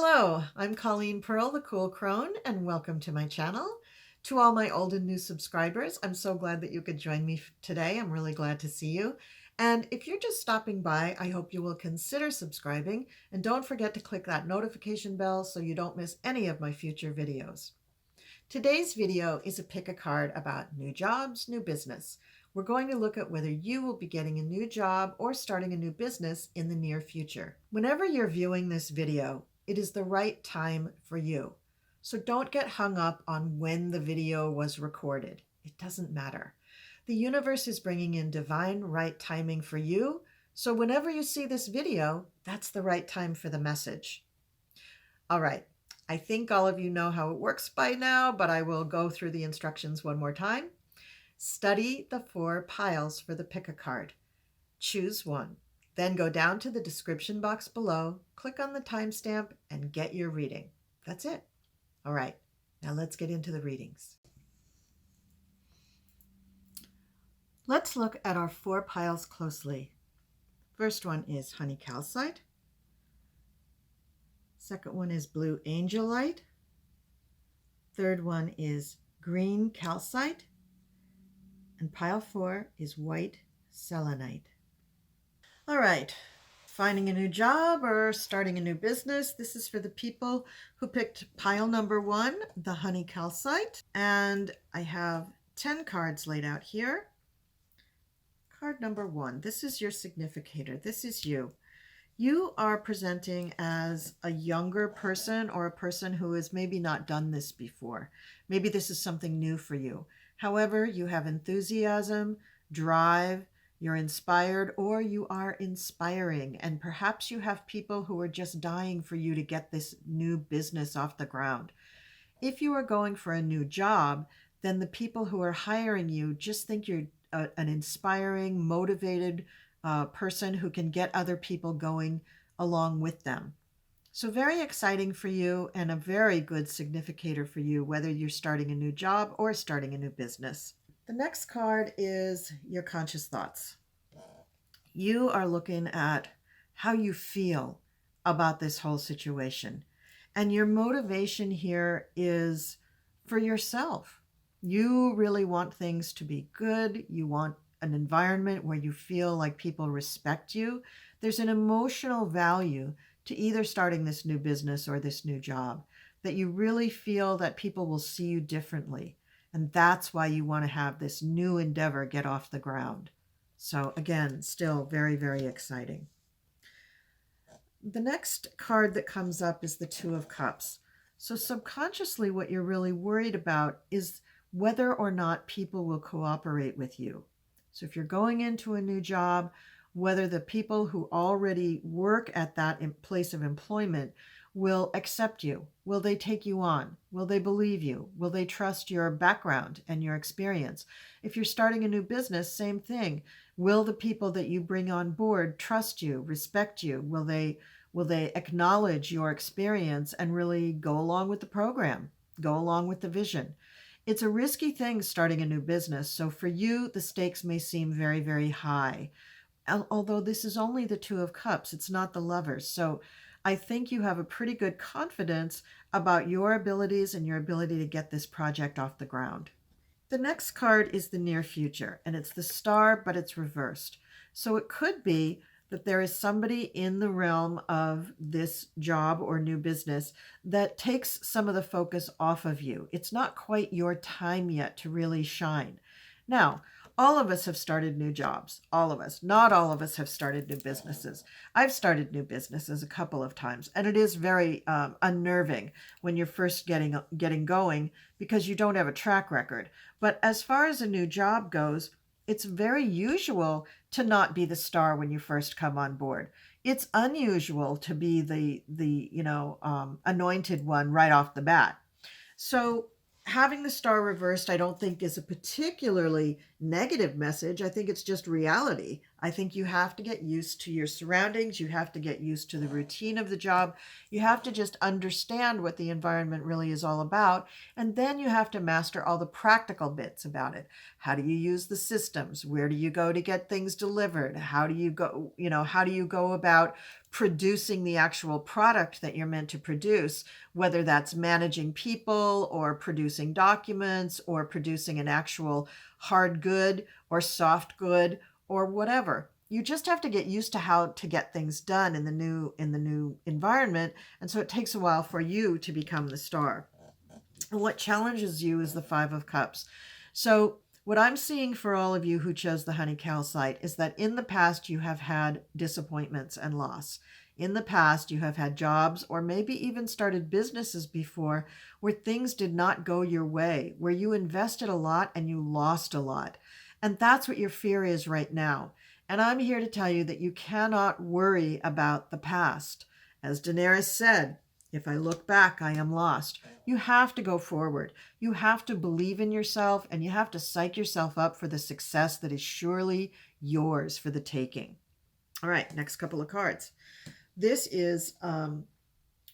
Hello, I'm Colleen Pearl, the Cool Crone, and welcome to my channel. To all my old and new subscribers, I'm so glad that you could join me today. I'm really glad to see you. And if you're just stopping by, I hope you will consider subscribing, and don't forget to click that notification bell so you don't miss any of my future videos. Today's video is a pick a card about new jobs, new business. We're going to look at whether you will be getting a new job or starting a new business in the near future. Whenever you're viewing this video, it is the right time for you. So don't get hung up on when the video was recorded. It doesn't matter. The universe is bringing in divine right timing for you. So whenever you see this video, that's the right time for the message. All right. I think all of you know how it works by now, but I will go through the instructions one more time. Study the 4 piles for the pick a card. Choose one. Then go down to the description box below, click on the timestamp, and get your reading. That's it. All right, now let's get into the readings. Let's look at our 4 piles closely. First one is honey calcite. Second one is blue angelite. Third one is green calcite. And pile 4 is white selenite. All right, finding a new job or starting a new business. This is for the people who picked pile number 1, the honey calcite. And I have 10 cards laid out here. Card number 1, this is your significator. This is you. You are presenting as a younger person or a person who has maybe not done this before. Maybe this is something new for you. However, you have enthusiasm, drive, you're inspired, or you are inspiring, and perhaps you have people who are just dying for you to get this new business off the ground. If you are going for a new job, then the people who are hiring you just think you're an inspiring, motivated person who can get other people going along with them. So very exciting for you and a very good significator for you, whether you're starting a new job or starting a new business. The next card is your conscious thoughts. You are looking at how you feel about this whole situation. And your motivation here is for yourself. You really want things to be good. You want an environment where you feel like people respect you. There's an emotional value to either starting this new business or this new job, that you really feel that people will see you differently. And that's why you want to have this new endeavor get off the ground. So again, still very, very exciting. The next card that comes up is the 2 of Cups. So subconsciously, what you're really worried about is whether or not people will cooperate with you. So if you're going into a new job, whether the people who already work at that place of employment will accept you. Will they take you on? Will they believe you? Will they trust your background and your experience? If you're starting a new business, same thing. Will the people that you bring on board trust you, respect you? Will they acknowledge your experience and really go along with the program, go along with the vision? It's a risky thing starting a new business. So for you, the stakes may seem very, very high. Although this is only the 2 of Cups, it's not the Lovers. So I think you have a pretty good confidence about your abilities and your ability to get this project off the ground. The next card is the near future, and it's the Star, but it's reversed. So it could be that there is somebody in the realm of this job or new business that takes some of the focus off of you. It's not quite your time yet to really shine. Now, all of us have started new jobs. All of us. Not all of us have started new businesses. I've started new businesses a couple of times, and it is very unnerving when you're first getting going because you don't have a track record. But as far as a new job goes, it's very usual to not be the star when you first come on board. It's unusual to be the anointed one right off the bat. So having the star reversed, I don't think is a particularly negative message. I think it's just reality. I think you have to get used to your surroundings. You have to get used to the routine of the job. You have to just understand what the environment really is all about. And then you have to master all the practical bits about it. How do you use the systems? Where do you go to get things delivered? How do you go, how do you go about producing the actual product that you're meant to produce, whether that's managing people or producing documents or producing an actual hard good or soft good or whatever. You just have to get used to how to get things done in the new environment, and so it takes a while for you to become the star. And what challenges you is the Five of Cups. So what I'm seeing for all of you who chose the honey calcite is that in the past you have had disappointments and loss. In the past, you have had jobs or maybe even started businesses before where things did not go your way, where you invested a lot and you lost a lot. And that's what your fear is right now. And I'm here to tell you that you cannot worry about the past. As Daenerys said, if I look back, I am lost. You have to go forward. You have to believe in yourself and you have to psych yourself up for the success that is surely yours for the taking. All right, next couple of cards. This is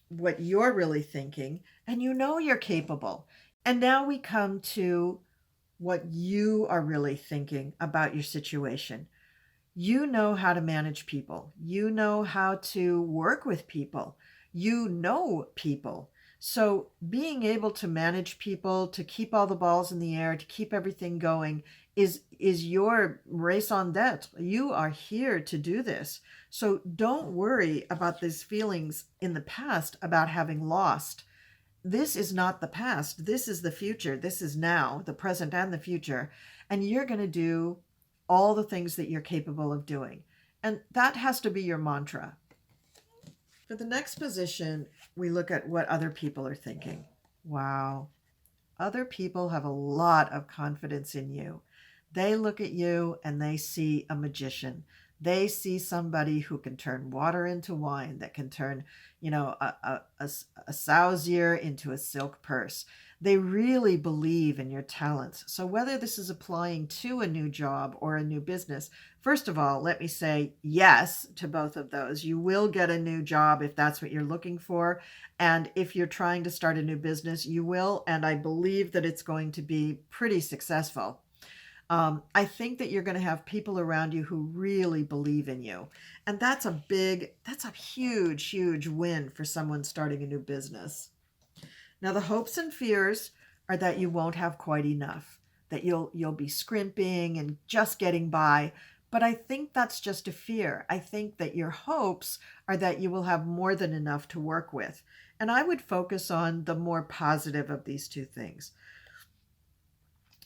what you're really thinking, and you know you're capable. And now we come to what you are really thinking about your situation. You know how to manage people. You know how to work with people. You know people. So being able to manage people, to keep all the balls in the air, to keep everything going is your raison d'etre. You are here to do this. So don't worry about these feelings in the past about having lost. This is not the past. This is the future. This is now, the present and the future. And you're going to do all the things that you're capable of doing. And that has to be your mantra. For the next position, we look at what other people are thinking. Wow. Other people have a lot of confidence in you. They look at you and they see a magician. They see somebody who can turn water into wine, that can turn, a sow's ear into a silk purse. They really believe in your talents. So whether this is applying to a new job or a new business, first of all, let me say yes to both of those. You will get a new job if that's what you're looking for. And if you're trying to start a new business, you will. And I believe that it's going to be pretty successful. I think that you're going to have people around you who really believe in you. And that's a huge, huge win for someone starting a new business. Now, the hopes and fears are that you won't have quite enough, that you'll be scrimping and just getting by. But I think that's just a fear. I think that your hopes are that you will have more than enough to work with. And I would focus on the more positive of these two things.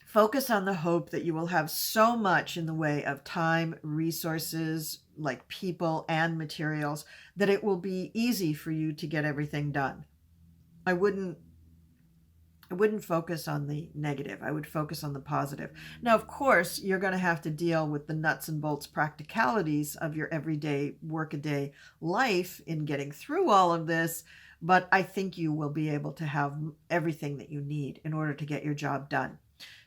Focus on the hope that you will have so much in the way of time, resources, like people and materials, that it will be easy for you to get everything done. I wouldn't focus on the negative. I would focus on the positive. Now, of course, you're going to have to deal with the nuts and bolts practicalities of your everyday workaday life in getting through all of this, but I think you will be able to have everything that you need in order to get your job done.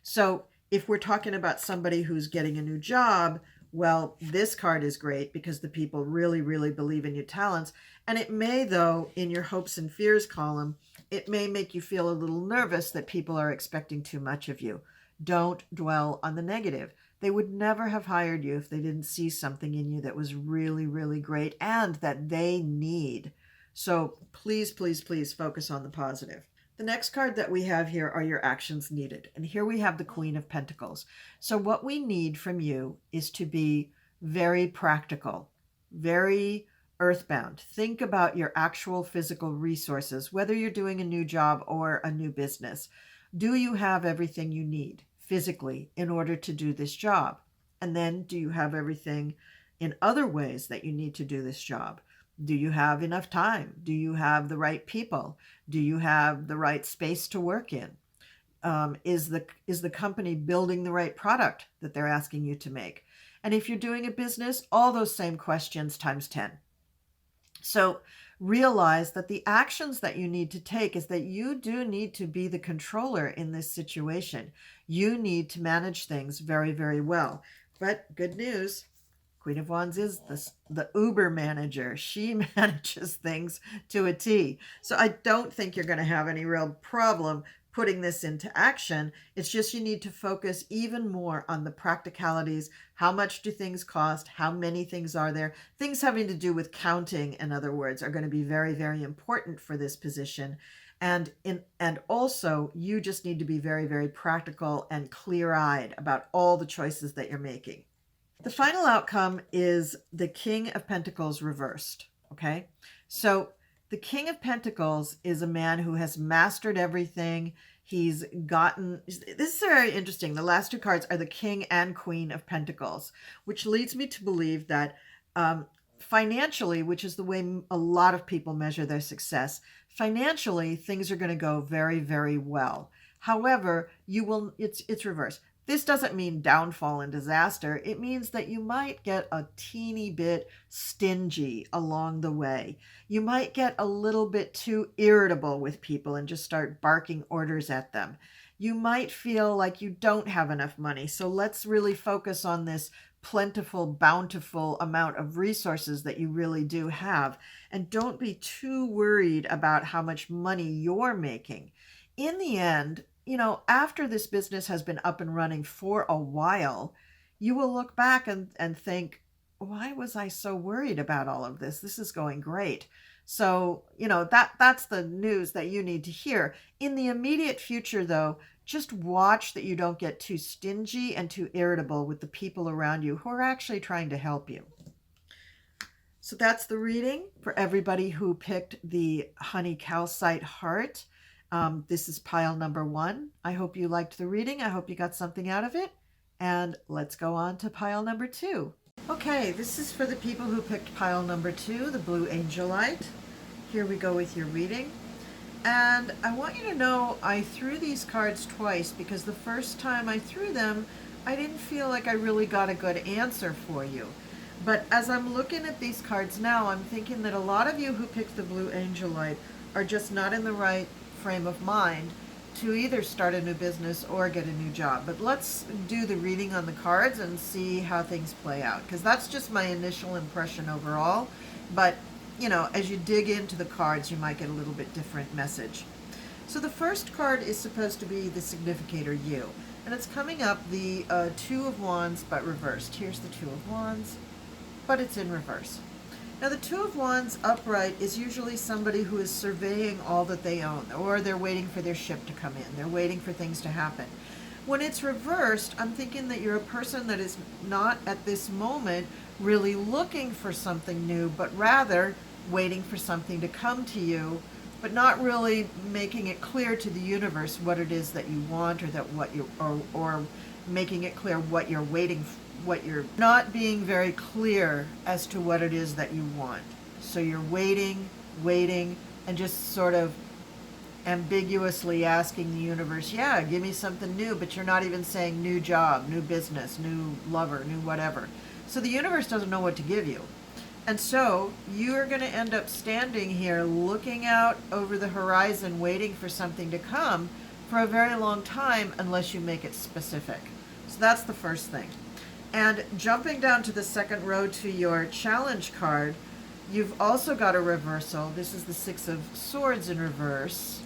So if we're talking about somebody who's getting a new job, well, this card is great because the people really, really believe in your talents. And it may, though, in your hopes and fears column, it may make you feel a little nervous that people are expecting too much of you. Don't dwell on the negative. They would never have hired you if they didn't see something in you that was really, really great and that they need. So please, please, please focus on the positive. The next card that we have here are your actions needed. And here we have the Queen of Pentacles. So what we need from you is to be very practical, very earthbound. Think about your actual physical resources, whether you're doing a new job or a new business. Do you have everything you need physically in order to do this job? And then do you have everything in other ways that you need to do this job? Do you have enough time? Do you have the right people? Do you have the right space to work in? Is the company building the right product that they're asking you to make? And if you're doing a business, all those same questions times 10. So realize that the actions that you need to take is that you do need to be the controller in this situation. You need to manage things very, very well. But good news, Queen of Wands is the Uber manager. She manages things to a T. So I don't think you're going to have any real problem putting this into action. It's just you need to focus even more on the practicalities. How much do things cost? How many things are there? Things having to do with counting, in other words, are going to be very, very important for this position. And also you just need to be very, very practical and clear-eyed about all the choices that you're making. The final outcome is the King of Pentacles reversed. Okay. So the King of Pentacles is a man who has mastered everything. He's gotten, this is very interesting. The last two cards are the King and Queen of Pentacles, which leads me to believe that financially, which is the way a lot of people measure their success, financially, things are going to go very, very well. However, it's reversed. This doesn't mean downfall and disaster. It means that you might get a teeny bit stingy along the way. You might get a little bit too irritable with people and just start barking orders at them. You might feel like you don't have enough money. So let's really focus on this plentiful, bountiful amount of resources that you really do have. And don't be too worried about how much money you're making. In the end, after this business has been up and running for a while, you will look back and think, why was I so worried about all of this? This is going great. So, that's the news that you need to hear. In the immediate future, though, just watch that you don't get too stingy and too irritable with the people around you who are actually trying to help you. So that's the reading for everybody who picked the Honey Calcite Heart. This is pile number 1. I hope you liked the reading. I hope you got something out of it. And let's go on to pile number 2. Okay, this is for the people who picked pile number 2, the Blue Angelite. Here we go with your reading. And I want you to know I threw these cards twice because the first time I threw them, I didn't feel like I really got a good answer for you. But as I'm looking at these cards now, I'm thinking that a lot of you who picked the Blue Angelite are just not in the right frame of mind to either start a new business or get a new job. But let's do the reading on the cards and see how things play out, because that's just my initial impression overall. But as you dig into the cards, you might get a little bit different message. So the first card is supposed to be the significator you, and it's coming up the Two of Wands but reversed. Here's the Two of Wands, but it's in reverse. Now, the Two of Wands upright is usually somebody who is surveying all that they own, or they're waiting for their ship to come in. They're waiting for things to happen. When it's reversed, I'm thinking that you're a person that is not at this moment really looking for something new, but rather waiting for something to come to you, but not really making it clear to the universe what it is that you want, or that what you or making it clear what you're waiting for. What you're not being very clear as to what it is that you want. So you're waiting, and just sort of ambiguously asking the universe, yeah, give me something new, but you're not even saying new job, new business, new lover, new whatever. So the universe doesn't know what to give you. And so you're going to end up standing here looking out over the horizon, waiting for something to come for a very long time unless you make it specific. So that's the first thing. And jumping down to the second row to your challenge card, you've also got a reversal. This is the Six of Swords in reverse,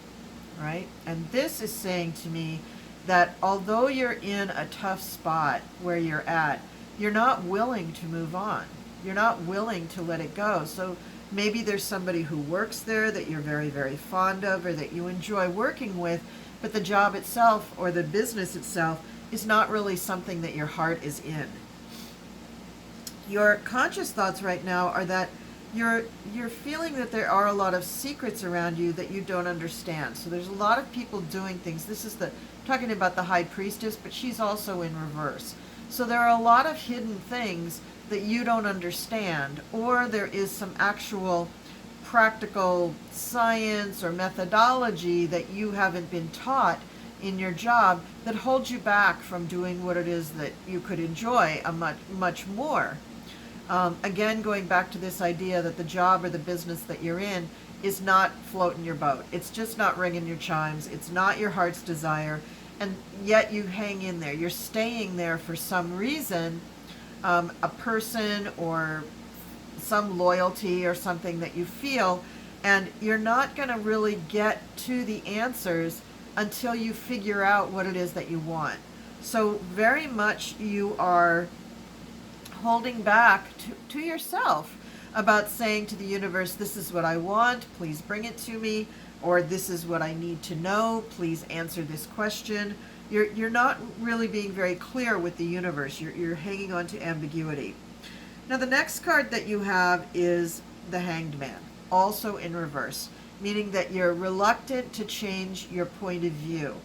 right? And this is saying to me that although you're in a tough spot where you're at, you're not willing to move on. You're not willing to let it go. So maybe there's somebody who works there that you're very, very fond of, or that you enjoy working with, but the job itself or the business itself is not really something that your heart is in. Your conscious thoughts right now are that you're feeling that there are a lot of secrets around you that you don't understand. So there's a lot of people doing things. This is talking about the High Priestess, but she's also in reverse. So there are a lot of hidden things that you don't understand, or there is some actual practical science or methodology that you haven't been taught in your job that holds you back from doing what it is that you could enjoy much more. Again, going back to this idea that the job or the business that you're in is not floating your boat. It's just not ringing your chimes. It's not your heart's desire. And yet you hang in there. You're staying there for some reason, a person or some loyalty or something that you feel, and you're not going to really get to the answers until you figure out what it is that you want. So very much you are holding back to yourself about saying to the universe, this is what I want, please bring it to me, or this is what I need to know, please answer this question. You're not really being very clear with the universe. You're hanging on to ambiguity. Now the next card that you have is the Hanged Man, also in reverse, meaning that you're reluctant to change your point of view.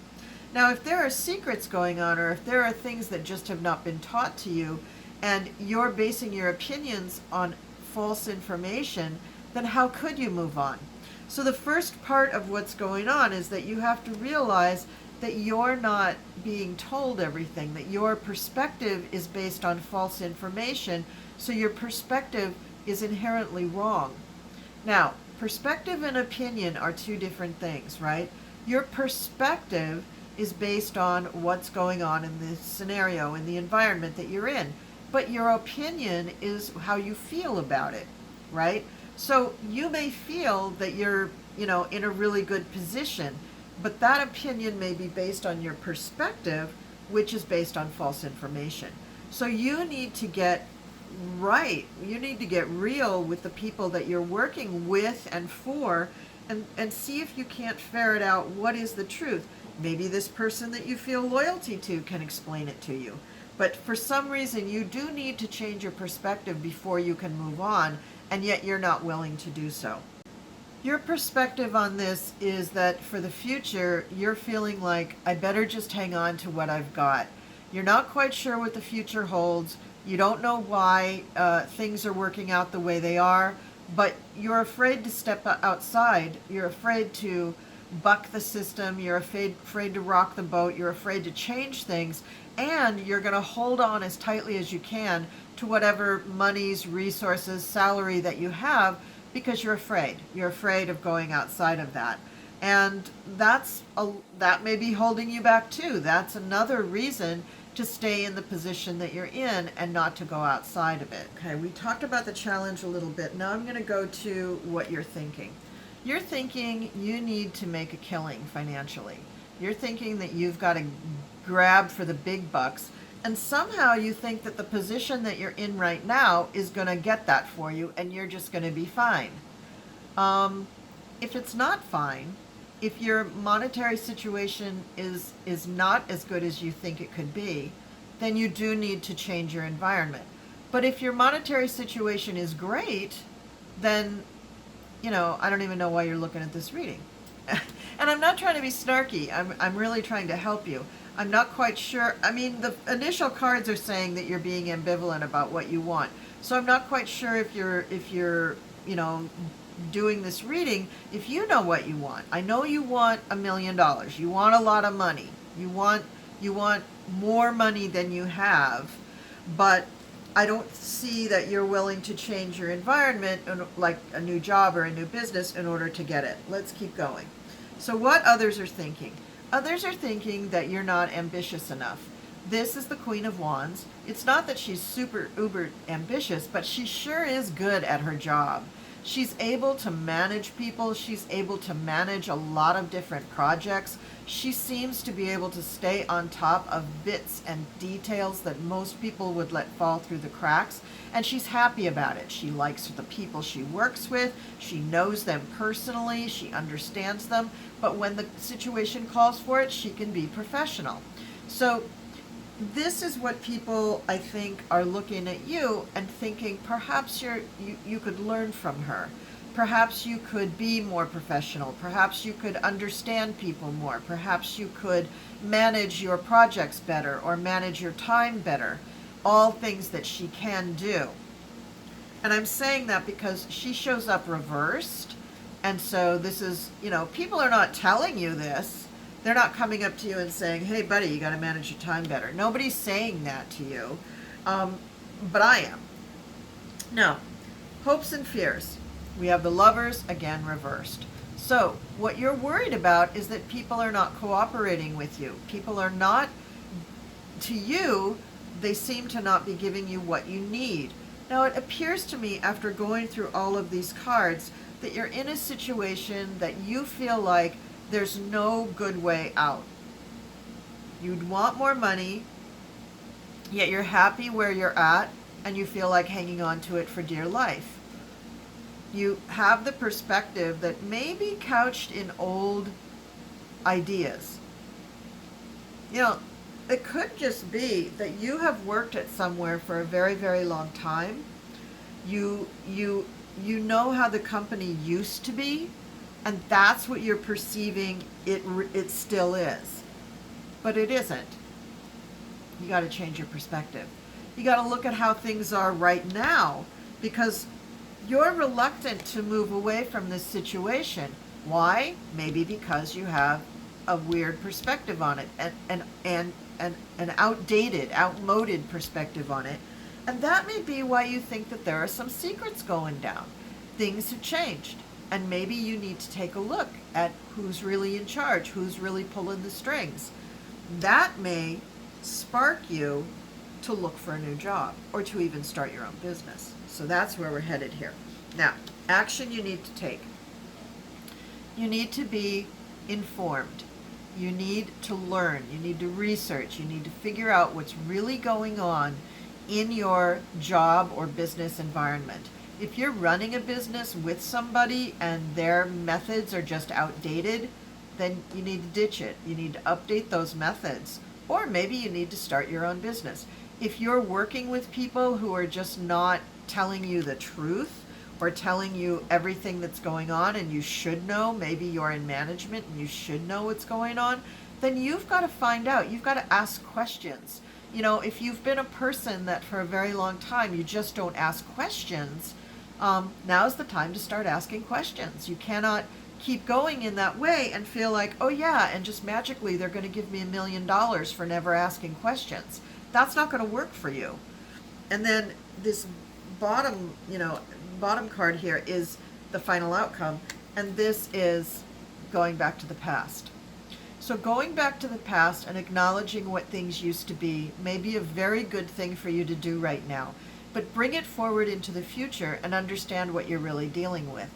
Now if there are secrets going on, or if there are things that just have not been taught to you, and you're basing your opinions on false information, then how could you move on? So the first part of what's going on is that you have to realize that you're not being told everything, that your perspective is based on false information, so your perspective is inherently wrong. Now, perspective and opinion are two different things, right? Your perspective is based on what's going on in the scenario, in the environment that you're in. But your opinion is how you feel about it, right? So you may feel that you're, in a really good position, but that opinion may be based on your perspective, which is based on false information. So you need to get right. You need to get real with the people that you're working with and for, and see if you can't ferret out what is the truth. Maybe this person that you feel loyalty to can explain it to you. But for some reason, you do need to change your perspective before you can move on, and yet you're not willing to do so. Your perspective on this is that for the future, you're feeling like, I better just hang on to what I've got. You're not quite sure what the future holds. You don't know why things are working out the way they are, but you're afraid to step outside. You're afraid to buck the system. You're afraid to rock the boat. You're afraid to change things. And you're going to hold on as tightly as you can to whatever monies, resources, salary that you have, because you're afraid. You're afraid of going outside of that. And that may be holding you back too. That's another reason to stay in the position that you're in and not to go outside of it. Okay, we talked about the challenge a little bit. Now I'm going to go to what you're thinking. You're thinking you need to make a killing financially. You're thinking that you've got to grab for the big bucks, and somehow you think that the position that you're in right now is going to get that for you, and you're just going to be fine. If it's not fine, if your monetary situation is not as good as you think it could be, then you do need to change your environment. But if your monetary situation is great, then, I don't even know why you're looking at this reading. And I'm not trying to be snarky. I'm really trying to help you. I'm not quite sure. I mean, the initial cards are saying that you're being ambivalent about what you want. So I'm not quite sure if you're doing this reading, if you know what you want. I know you want $1 million. You want a lot of money. You want more money than you have, but I don't see that you're willing to change your environment, like a new job or a new business, in order to get it. Let's keep going. So what others are thinking? Others are thinking that you're not ambitious enough. This is the Queen of Wands. It's not that she's super uber ambitious, but she sure is good at her job. She's able to manage people. She's able to manage a lot of different projects. She seems to be able to stay on top of bits and details that most people would let fall through the cracks, and she's happy about it. She likes the people she works with. She knows them personally. She understands them. But when the situation calls for it, she can be professional. So this is what people, I think, are looking at you and thinking perhaps you could learn from her. Perhaps you could be more professional. Perhaps you could understand people more. Perhaps you could manage your projects better or manage your time better. All things that she can do. And I'm saying that because she shows up reversed. And so this is, people are not telling you this. They're not coming up to you and saying, hey, buddy, you got to manage your time better. Nobody's saying that to you, but I am. Now, hopes and fears. We have the Lovers, again reversed. So, what you're worried about is that people are not cooperating with you. People are not, to you, they seem to not be giving you what you need. Now, it appears to me, after going through all of these cards, that you're in a situation that you feel like there's no good way out. You'd want more money, yet you're happy where you're at, and you feel like hanging on to it for dear life. You have the perspective that may be couched in old ideas. You know, it could just be that you have worked at somewhere for a very, very long time. You know how the company used to be, and that's what you're perceiving it still is. But it isn't. You got to change your perspective. You got to look at how things are right now, because you're reluctant to move away from this situation. Why? Maybe because you have a weird perspective on it, and an outdated, outmoded perspective on it. And that may be why you think that there are some secrets going down. Things have changed, and maybe you need to take a look at who's really in charge, who's really pulling the strings. That may spark you to look for a new job, or to even start your own business. So that's where we're headed here. Now, action you need to take. You need to be informed. You need to learn. You need to research. You need to figure out what's really going on in your job or business environment. If you're running a business with somebody and their methods are just outdated, then you need to ditch it. You need to update those methods. Or maybe you need to start your own business. If you're working with people who are just not telling you the truth, or telling you everything that's going on, and you should know, maybe you're in management and you should know what's going on, then you've got to find out. You've got to ask questions. You know, if you've been a person that for a very long time you just don't ask questions, now's the time to start asking questions. You cannot keep going in that way and feel like, oh yeah, and just magically they're going to give me $1 million for never asking questions. That's not going to work for you. And then this bottom card here is the final outcome, and this is going back to the past. So going back to the past and acknowledging what things used to be may be a very good thing for you to do right now, but bring it forward into the future and understand what you're really dealing with.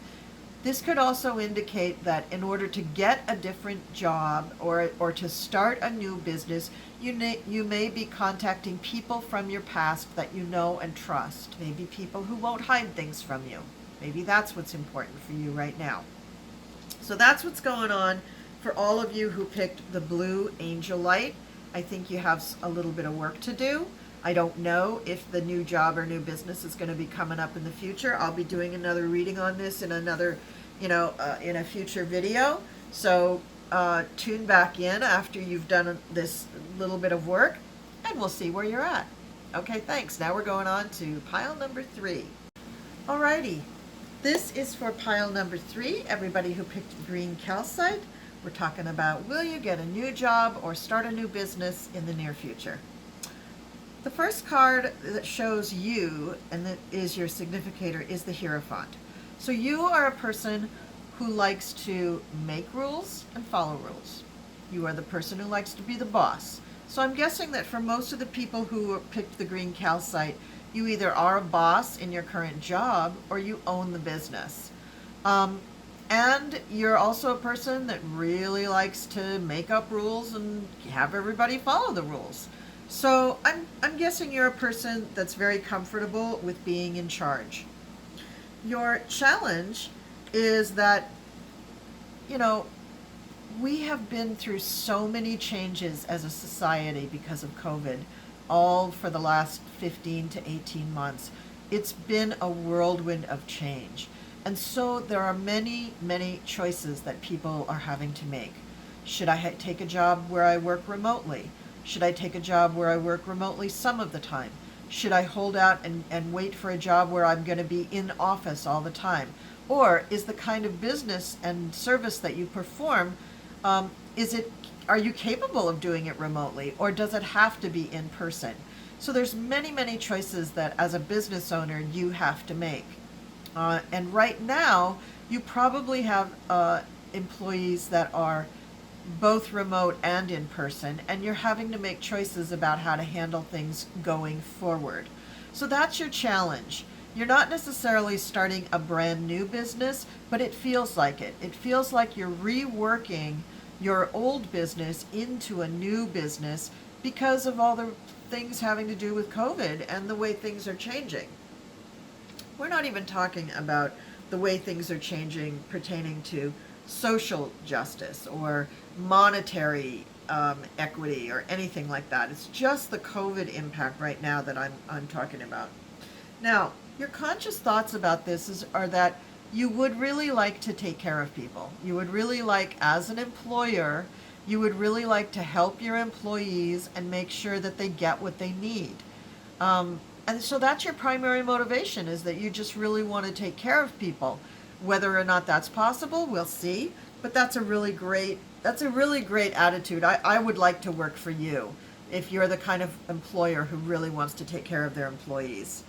This could also indicate that in order to get a different job or to start a new business, you may be contacting people from your past that you know and trust. Maybe people who won't hide things from you. Maybe that's what's important for you right now. So that's what's going on for all of you who picked the blue Angelite. I think you have a little bit of work to do. I don't know if the new job or new business is going to be coming up in the future. I'll be doing another reading on this in another, in a future video. So tune back in after you've done this little bit of work, and we'll see where you're at. Okay, thanks. Now we're going on to pile number 3. Alrighty, this is for pile number 3, everybody who picked green calcite. We're talking about, will you get a new job or start a new business in the near future? The first card that shows you, and that is your significator, is the Hierophant. So you are a person who likes to make rules and follow rules. You are the person who likes to be the boss. So I'm guessing that for most of the people who picked the green calcite, you either are a boss in your current job or you own the business. And you're also a person that really likes to make up rules and have everybody follow the rules. So I'm guessing you're a person that's very comfortable with being in charge. Your challenge is that, we have been through so many changes as a society because of COVID, all for the last 15 to 18 months. It's been a whirlwind of change. And so there are many, many choices that people are having to make. Should I take a job where I work remotely? Should I take a job where I work remotely some of the time? Should I hold out and wait for a job where I'm going to be in office all the time? Or is the kind of business and service that you perform, are you capable of doing it remotely, or does it have to be in person? So there's many, many choices that as a business owner you have to make. And right now, you probably have employees that are both remote and in person, and you're having to make choices about how to handle things going forward. So that's your challenge. You're not necessarily starting a brand new business, but it feels like it. It feels like you're reworking your old business into a new business because of all the things having to do with COVID and the way things are changing. We're not even talking about the way things are changing pertaining to social justice or monetary equity or anything like that. It's just the COVID impact right now that I'm talking about. Now, your conscious thoughts about this are that you would really like to take care of people. You would really like, as an employer, you would really like to help your employees and make sure that they get what they need. And so that's your primary motivation, is that you just really want to take care of people. Whether or not that's possible, we'll see. But that's a really great attitude. I would like to work for you if you're the kind of employer who really wants to take care of their employees.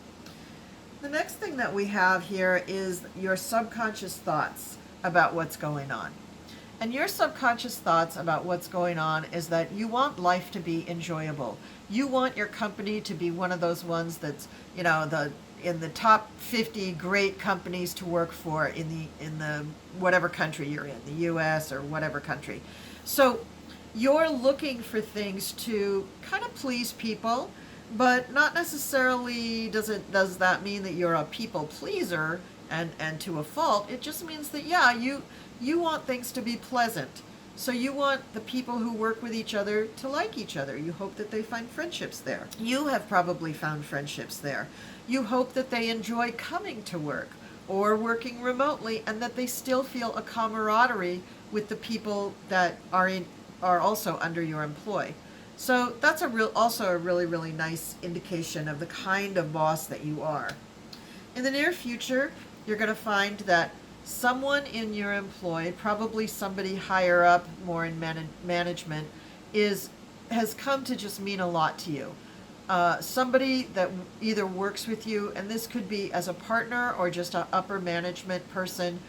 The next thing that we have here is your subconscious thoughts about what's going on. And your subconscious thoughts about what's going on is that you want life to be enjoyable. You want your company to be one of those ones that's, in the top 50 great companies to work for in the whatever country you're in, the US or whatever country. So you're looking for things to kind of please people, but not necessarily does that mean that you're a people pleaser and to a fault. It just means that, yeah, you want things to be pleasant. So you want the people who work with each other to like each other. You hope that they find friendships there. You have probably found friendships there. You hope that they enjoy coming to work or working remotely, and that they still feel a camaraderie with the people that are also under your employ. So that's also a really, really nice indication of the kind of boss that you are. In the near future, you're going to find that someone in your employ, probably somebody higher up, more in management, has come to just mean a lot to you. Somebody that either works with you, and this could be as a partner or just an upper management person,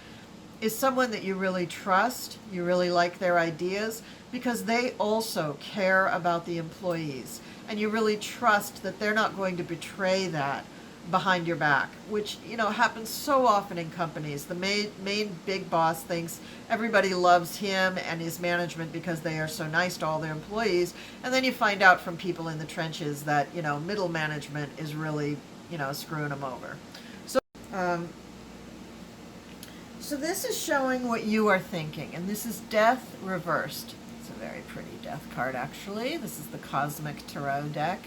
is someone that you really trust, you really like their ideas, because they also care about the employees, and you really trust that they're not going to betray that behind your back, which happens so often in companies. The main big boss thinks everybody loves him and his management because they are so nice to all their employees, and then you find out from people in the trenches that middle management is really screwing them over. So this is showing what you are thinking, and this is Death reversed. It's a very pretty death card, actually. This is the Cosmic Tarot deck.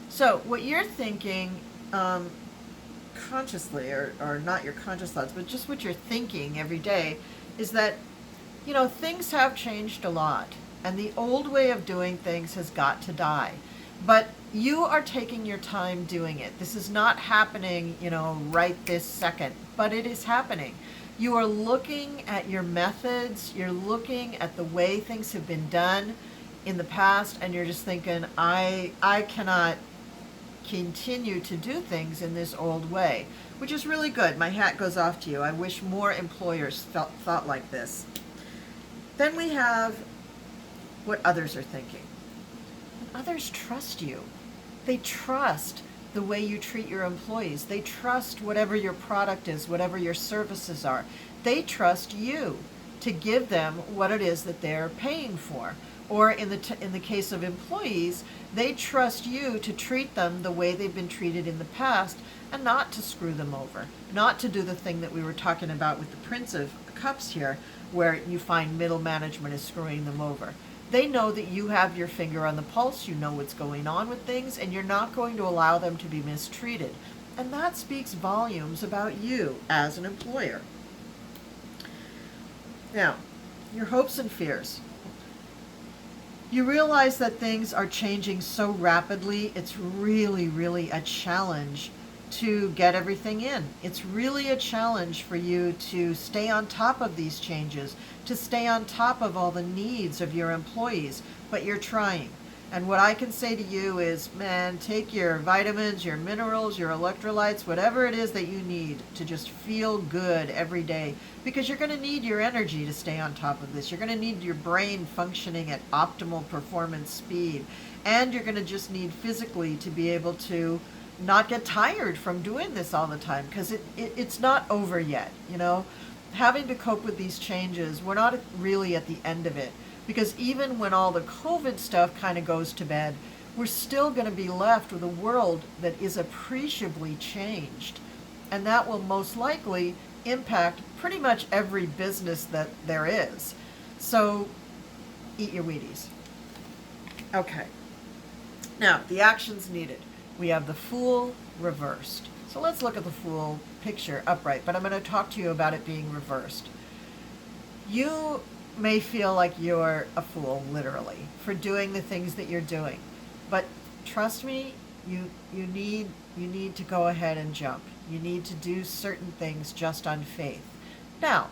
So what you're thinking consciously, or not your conscious thoughts, but just what you're thinking every day, is that things have changed a lot, and the old way of doing things has got to die. But you are taking your time doing it. This is not happening, right this second, but it is happening. You are looking at your methods, you're looking at the way things have been done in the past, and you're just thinking, I cannot continue to do things in this old way, which is really good. My hat goes off to you. I wish more employers thought like this. Then we have what others are thinking. Others trust you. They trust the way you treat your employees. They trust whatever your product is, whatever your services are. They trust you to give them what it is that they're paying for. Or in the case of employees, they trust you to treat them the way they've been treated in the past, and not to screw them over, not to do the thing that we were talking about with the Prince of Cups here, where you find middle management is screwing them over. They know that you have your finger on the pulse, you know what's going on with things, and you're not going to allow them to be mistreated. And that speaks volumes about you as an employer. Now, your hopes and fears. You realize that things are changing so rapidly, it's really, really a challenge to get everything in. It's really a challenge for you to stay on top of these changes, to stay on top of all the needs of your employees, but you're trying. And what I can say to you is, man, take your vitamins, your minerals, your electrolytes, whatever it is that you need to just feel good every day, because you're going to need your energy to stay on top of this. You're going to need your brain functioning at optimal performance speed. And you're going to just need physically to be able to not get tired from doing this all the time, because it's not over yet, you know. Having to cope with these changes, we're not really at the end of it. Because even when all the COVID stuff kind of goes to bed, we're still going to be left with a world that is appreciably changed. And that will most likely impact pretty much every business that there is. So eat your Wheaties. Okay. Now, the actions needed. We have the Fool reversed. So let's look at the Fool picture upright, but I'm going to talk to you about it being reversed. You may feel like you're a fool, literally, for doing the things that you're doing. But trust me, you need to go ahead and jump. You need to do certain things just on faith. Now,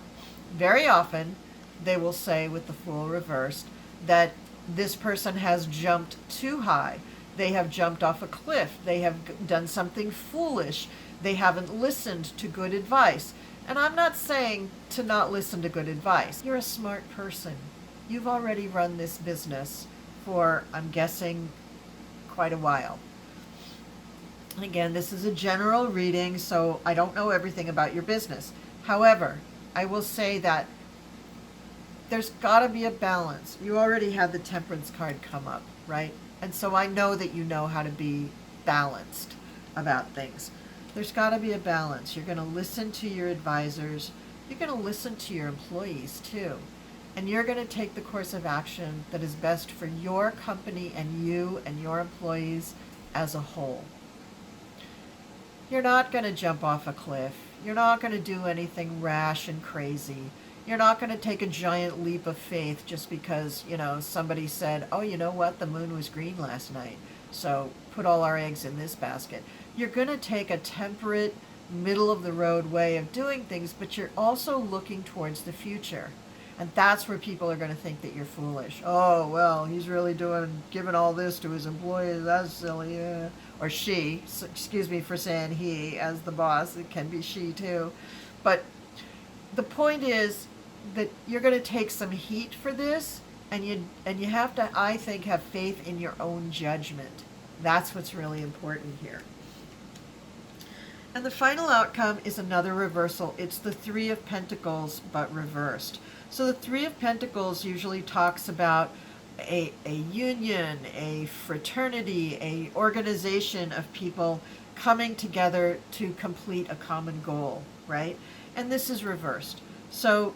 very often, they will say with the Fool reversed that this person has jumped too high. They have jumped off a cliff. They have done something foolish. They haven't listened to good advice. And I'm not saying to not listen to good advice. You're a smart person. You've already run this business for, I'm guessing, quite a while. And again, this is a general reading, so I don't know everything about your business. However, I will say that there's got to be a balance. You already had the Temperance card come up, right? And so I know that you know how to be balanced about things. There's got to be a balance. You're going to listen to your advisors. You're going to listen to your employees too. And you're going to take the course of action that is best for your company and you and your employees as a whole. You're not going to jump off a cliff. You're not going to do anything rash and crazy. You're not going to take a giant leap of faith just because, you know, somebody said, oh, you know what, the moon was green last night, so put all our eggs in this basket. You're going to take a temperate, middle-of-the-road way of doing things, but you're also looking towards the future. And that's where people are going to think that you're foolish. Oh, well, he's really giving all this to his employees. That's silly. Yeah. Or she. So, excuse me for saying he as the boss. It can be she, too. But the point is that you're going to take some heat for this, and you have to, I think, have faith in your own judgment. That's what's really important here. And the final outcome is another reversal. It's the Three of Pentacles, but reversed. So the Three of Pentacles usually talks about a union, a fraternity, a organization of people coming together to complete a common goal, right? And this is reversed. So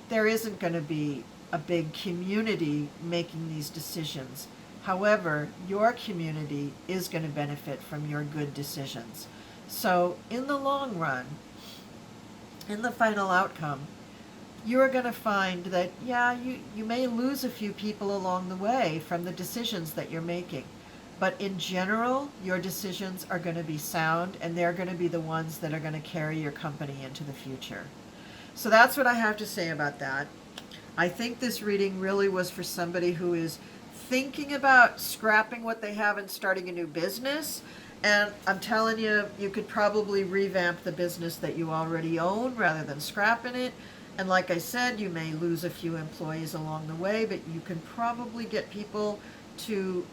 there isn't going to be a big community making these decisions. However, your community is going to benefit from your good decisions. So in the long run, in the final outcome, you are going to find that, yeah, you may lose a few people along the way from the decisions that you're making. But in general, your decisions are going to be sound, and they're going to be the ones that are going to carry your company into the future. So that's what I have to say about that. I think this reading really was for somebody who is thinking about scrapping what they have and starting a new business. And I'm telling you, you could probably revamp the business that you already own rather than scrapping it. And like I said, you may lose a few employees along the way, but you can probably get people to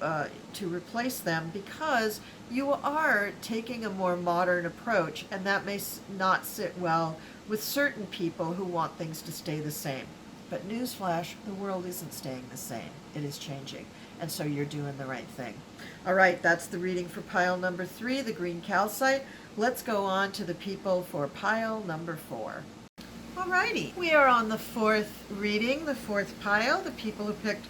replace them, because you are taking a more modern approach, and that may not sit well with certain people who want things to stay the same. But newsflash, the world isn't staying the same. It is changing. And so you're doing the right thing. All right, that's the reading for pile number 3, the green calcite. Let's go on to the people for pile number 4. All righty, we are on the 4th reading, the 4th pile, the people who picked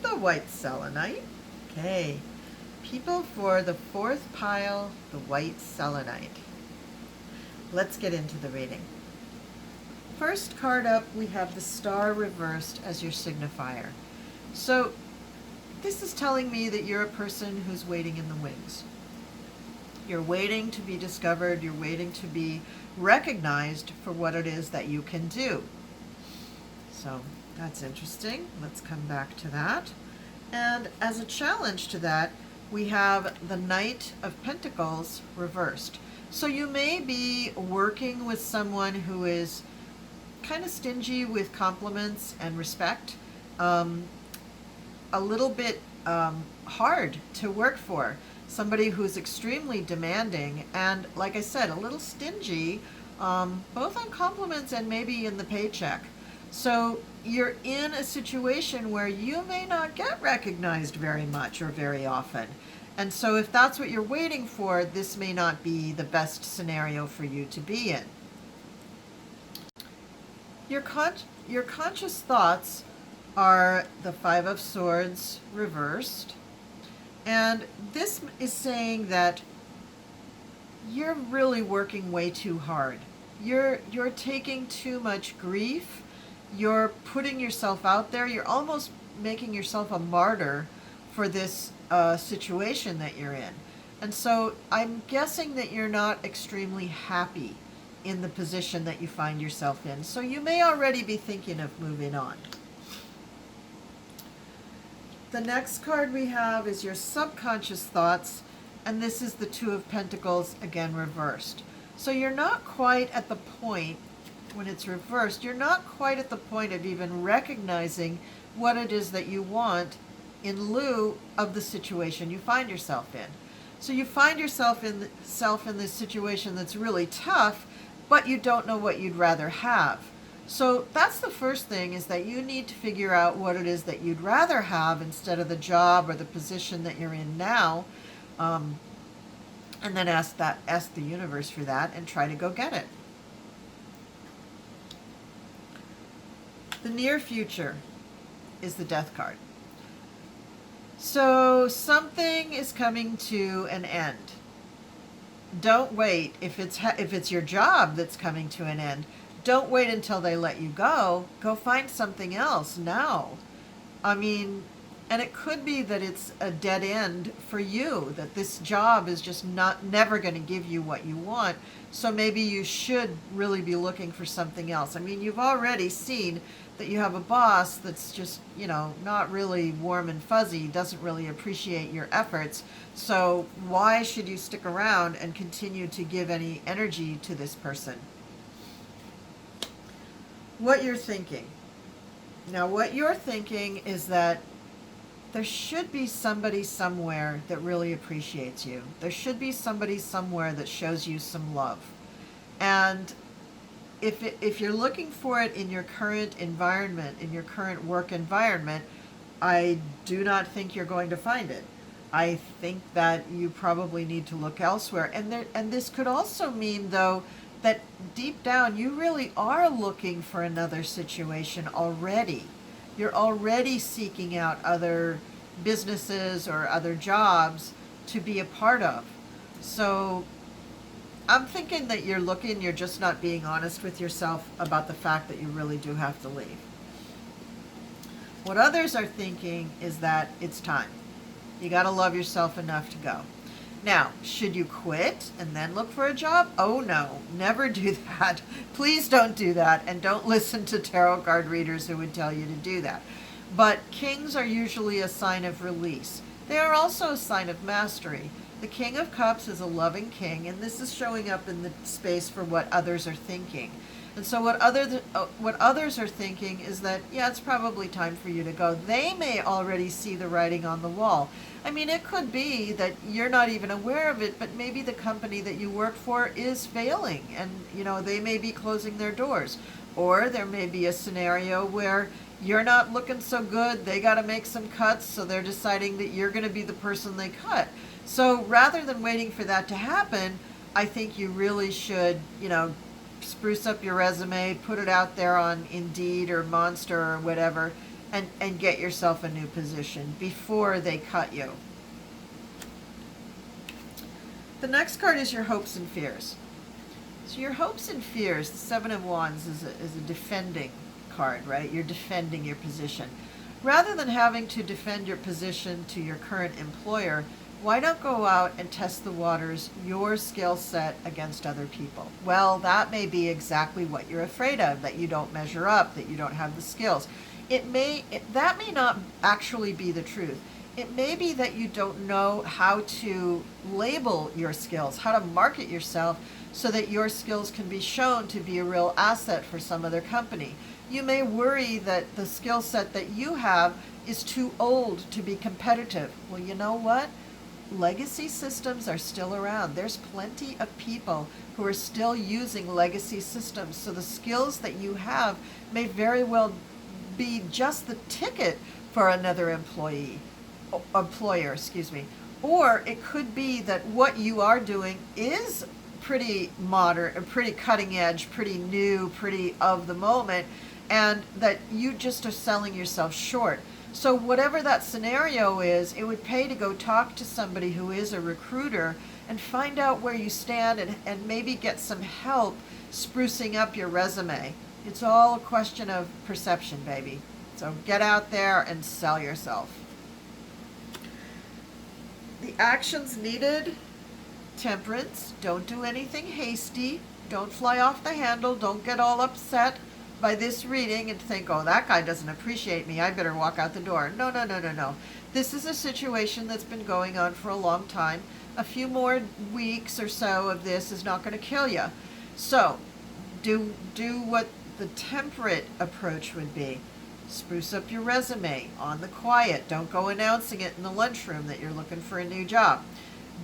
the white selenite. Okay, people for the 4th pile, the white selenite. Let's get into the reading. First card up, we have the star reversed as your signifier. So this is telling me that you're a person who's waiting in the wings. You're waiting to be discovered. You're waiting to be recognized for what it is that you can do. So that's interesting. Let's come back to that. And as a challenge to that, we have the Knight of Pentacles reversed. So you may be working with someone who is kind of stingy with compliments and respect, a little bit hard to work for. Somebody who's extremely demanding and, like I said, a little stingy, both on compliments and maybe in the paycheck. So you're in a situation where you may not get recognized very much or very often. And so if that's what you're waiting for, this may not be the best scenario for you to be in. Your conscious thoughts are the Five of Swords reversed. And this is saying that you're really working way too hard. You're taking too much grief. You're putting yourself out there. You're almost making yourself a martyr for this situation that you're in. And so I'm guessing that you're not extremely happy in the position that you find yourself in. So you may already be thinking of moving on. The next card we have is your subconscious thoughts, and this is the Two of Pentacles, again reversed. So you're not quite at the point, when it's reversed, you're not quite at the point of even recognizing what it is that you want in lieu of the situation you find yourself in. So you find yourself in this situation that's really tough, but you don't know what you'd rather have. So that's the first thing, is that you need to figure out what it is that you'd rather have instead of the job or the position that you're in now, and then ask the universe for that and try to go get it. The near future is the Death card. So something is coming to an end. Don't wait. If it's your job that's coming to an end, don't wait until they let you go. Go find something else now. I mean, and it could be that it's a dead end for you, that this job is just never going to give you what you want. So maybe you should really be looking for something else. I mean, you've already seen that you have a boss that's just, not really warm and fuzzy, doesn't really appreciate your efforts. So why should you stick around and continue to give any energy to this person? What you're thinking. Now, what you're thinking is that there should be somebody somewhere that really appreciates you. There should be somebody somewhere that shows you some love. And if you're looking for it in your current environment, in your current work environment, I do not think you're going to find it. I think that you probably need to look elsewhere. And this could also mean, though, that deep down you really are looking for another situation already. You're already seeking out other businesses or other jobs to be a part of. So I'm thinking that you're just not being honest with yourself about the fact that you really do have to leave. What others are thinking is that it's time. You got to love yourself enough to go. Now, should you quit and then look for a job? Oh no, never do that. Please don't do that, and don't listen to tarot card readers who would tell you to do that. But kings are usually a sign of release. They are also a sign of mastery. The King of Cups is a loving king, and this is showing up in the space for what others are thinking. And so what others are thinking is that, yeah, it's probably time for you to go. They may already see the writing on the wall. I mean, it could be that you're not even aware of it, but maybe the company that you work for is failing, and they may be closing their doors. Or there may be a scenario where you're not looking so good, they got to make some cuts, so they're deciding that you're going to be the person they cut. So rather than waiting for that to happen, I think you really should, spruce up your resume, put it out there on Indeed or Monster or whatever, and get yourself a new position before they cut you. The next card is your hopes and fears. So your hopes and fears, the Seven of Wands, is a defending card, right? You're defending your position. Rather than having to defend your position to your current employer, Why not go out and test the waters, your skill set against other people? Well, that may be exactly what you're afraid of, that you don't measure up, that you don't have the skills. That may not actually be the truth. It may be that you don't know how to label your skills, how to market yourself so that your skills can be shown to be a real asset for some other company. You may worry that the skill set that you have is too old to be competitive. Well, you know what? Legacy systems are still around. There's plenty of people who are still using legacy systems. So the skills that you have may very well be just the ticket for another employer, excuse me. Or it could be that what you are doing is pretty modern, pretty cutting edge, pretty new, pretty of the moment, and that you just are selling yourself short. So whatever that scenario is, it would pay to go talk to somebody who is a recruiter and find out where you stand, and maybe get some help sprucing up your resume. It's all a question of perception, baby. So get out there and sell yourself. The actions needed: temperance. Don't do anything hasty. Don't fly off the handle. Don't get all upset by this reading and think, oh, that guy doesn't appreciate me, I better walk out the door. No, no, no, no, no. This is a situation that's been going on for a long time. A few more weeks or so of this is not going to kill you. So do what the temperate approach would be. Spruce up your resume on the quiet. Don't go announcing it in the lunchroom that you're looking for a new job.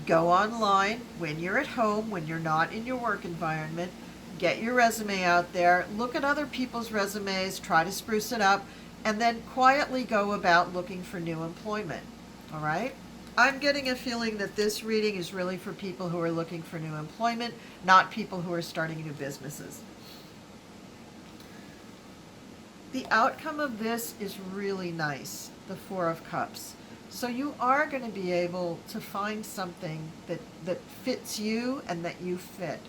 Go online when you're at home, when you're not in your work environment. Get your resume out there, look at other people's resumes, try to spruce it up, and then quietly go about looking for new employment. All right? I'm getting a feeling that this reading is really for people who are looking for new employment, not people who are starting new businesses. The outcome of this is really nice, the Four of Cups. So you are going to be able to find something that fits you and that you fit.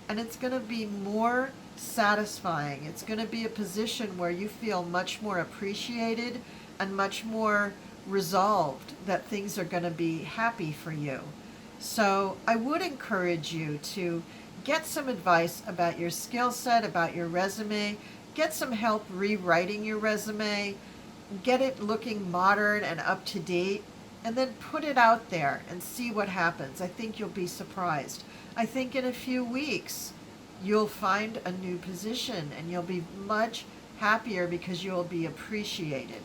And it's going to be more satisfying. It's going to be a position where you feel much more appreciated and much more resolved that things are going to be happy for you. So I would encourage you to get some advice about your skill set, about your resume. Get some help rewriting your resume. Get it looking modern and up to date. And then put it out there and see what happens. I think you'll be surprised. I think in a few weeks, you'll find a new position and you'll be much happier because you'll be appreciated.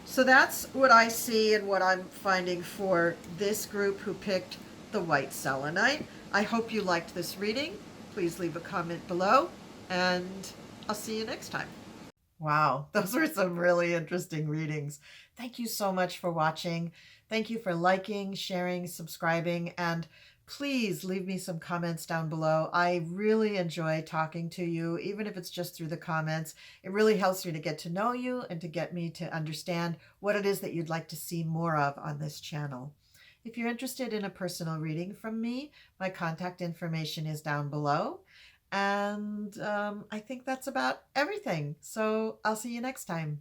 So that's what I see and what I'm finding for this group who picked the white selenite. I hope you liked this reading. Please leave a comment below, and I'll see you next time. Wow, those were some really interesting readings. Thank you so much for watching. Thank you for liking, sharing, subscribing, and please leave me some comments down below. I really enjoy talking to you, even if it's just through the comments. It really helps me to get to know you and to get me to understand what it is that you'd like to see more of on this channel. If you're interested in a personal reading from me, my contact information is down below. And I think that's about everything. So I'll see you next time.